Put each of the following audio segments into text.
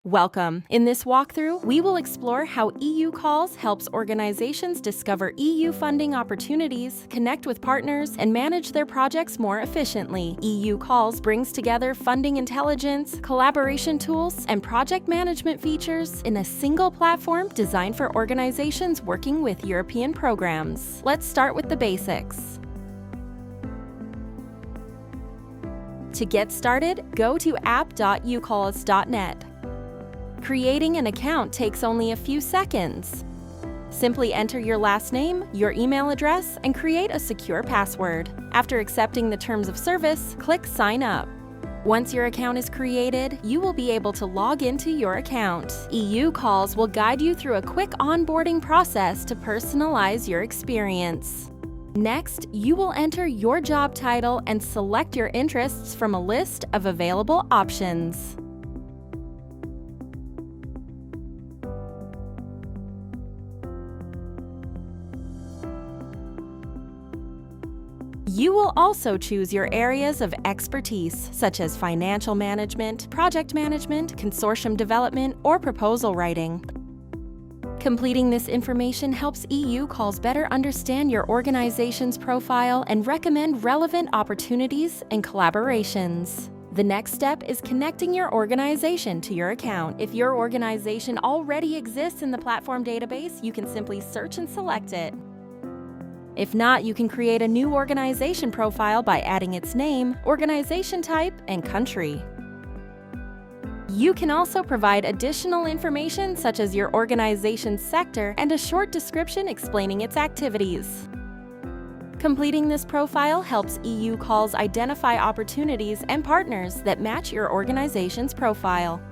Welcome. In this walkthrough, we will explore how EUcalls helps organizations discover EU funding opportunities, connect with partners, and manage their projects more efficiently. EUcalls brings together funding intelligence, collaboration tools, and project management features in a single platform designed for organizations working with European programs. Let's start with the basics. To get started, go to app.eucalls.net. Creating an account takes only a few seconds. Simply enter your last name, your email address, and create a secure password. After accepting the terms of service, click Sign Up. Once your account is created, you will be able to log into your account. EUcalls will guide you through a quick onboarding process to personalize your experience. Next, you will enter your job title and select your interests from a list of available options. You will also choose your areas of expertise, such as financial management, project management, consortium development, or proposal writing. Completing this information helps EUcalls better understand your organization's profile and recommend relevant opportunities and collaborations. The next step is connecting your organization to your account. If your organization already exists in the platform database, you can simply search and select it. If not, you can create a new organization profile by adding its name, organization type, and country. You can also provide additional information such as your organization's sector and a short description explaining its activities. Completing this profile helps EUcalls identify opportunities and partners that match your organization's profile.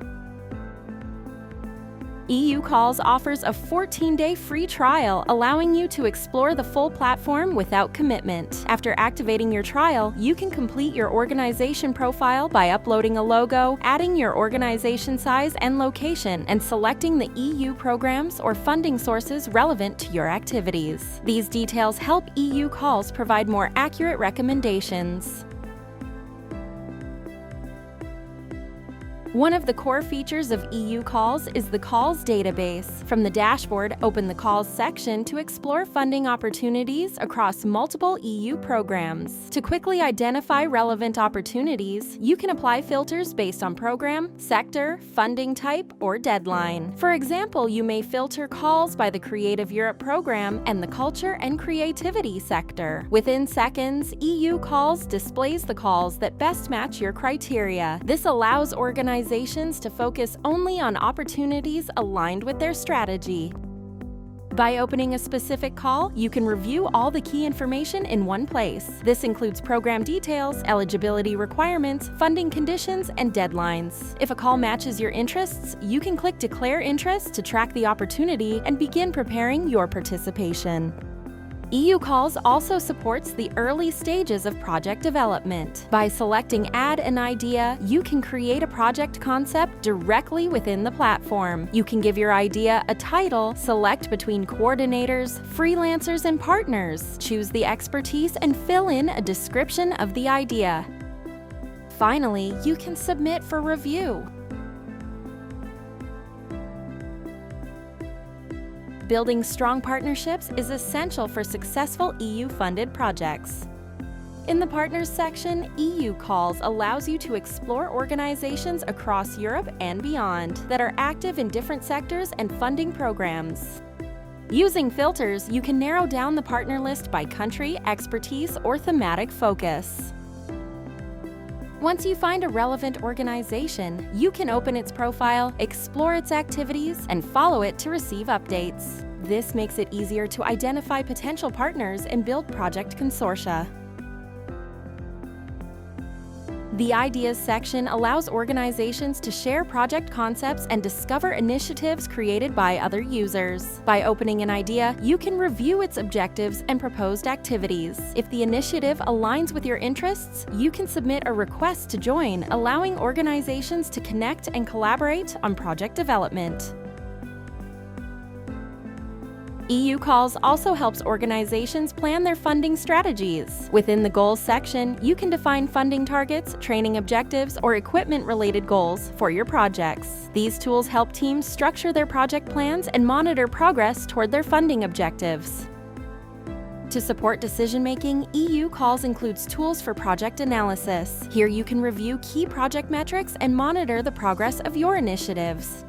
EUcalls offers a 14-day free trial, allowing you to explore the full platform without commitment. After activating your trial, you can complete your organization profile by uploading a logo, adding your organization size and location, and selecting the EU programs or funding sources relevant to your activities. These details help EUcalls provide more accurate recommendations. One of the core features of EUcalls is the Calls database. From the dashboard, open the Calls section to explore funding opportunities across multiple EU programs. To quickly identify relevant opportunities, you can apply filters based on program, sector, funding type, or deadline. For example, you may filter calls by the Creative Europe program and the Culture and Creativity sector. Within seconds, EUcalls displays the calls that best match your criteria. This allows organizations to focus only on opportunities aligned with their strategy. By opening a specific call, you can review all the key information in one place. This includes program details, eligibility requirements, funding conditions, and deadlines. If a call matches your interests, you can click Declare Interest to track the opportunity and begin preparing your participation. EUcalls also supports the early stages of project development. By selecting Add an Idea, you can create a project concept directly within the platform. You can give your idea a title, select between coordinators, freelancers, and partners, choose the expertise, and fill in a description of the idea. Finally, you can submit for review. Building strong partnerships is essential for successful EU-funded projects. In the Partners section, EUcalls allows you to explore organizations across Europe and beyond that are active in different sectors and funding programs. Using filters, you can narrow down the partner list by country, expertise, or thematic focus. Once you find a relevant organization, you can open its profile, explore its activities, and follow it to receive updates. This makes it easier to identify potential partners and build project consortia. The Ideas section allows organizations to share project concepts and discover initiatives created by other users. By opening an idea, you can review its objectives and proposed activities. If the initiative aligns with your interests, you can submit a request to join, allowing organizations to connect and collaborate on project development. EUcalls also helps organizations plan their funding strategies. Within the Goals section, you can define funding targets, training objectives, or equipment-related goals for your projects. These tools help teams structure their project plans and monitor progress toward their funding objectives. To support decision-making, EUcalls includes tools for project analysis. Here you can review key project metrics and monitor the progress of your initiatives.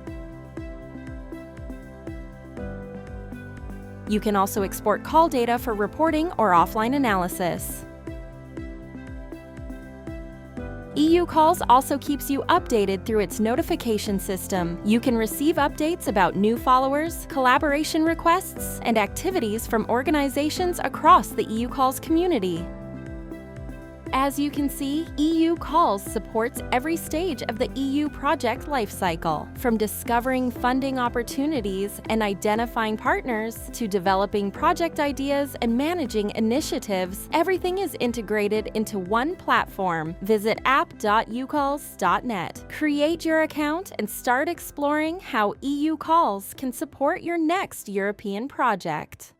You can also export call data for reporting or offline analysis. EUcalls also keeps you updated through its notification system. You can receive updates about new followers, collaboration requests, and activities from organizations across the EUcalls community. As you can see, EUcalls supports every stage of the EU project lifecycle, from discovering funding opportunities and identifying partners to developing project ideas and managing initiatives. Everything is integrated into one platform. Visit app.eucalls.net. Create your account and start exploring how EUcalls can support your next European project.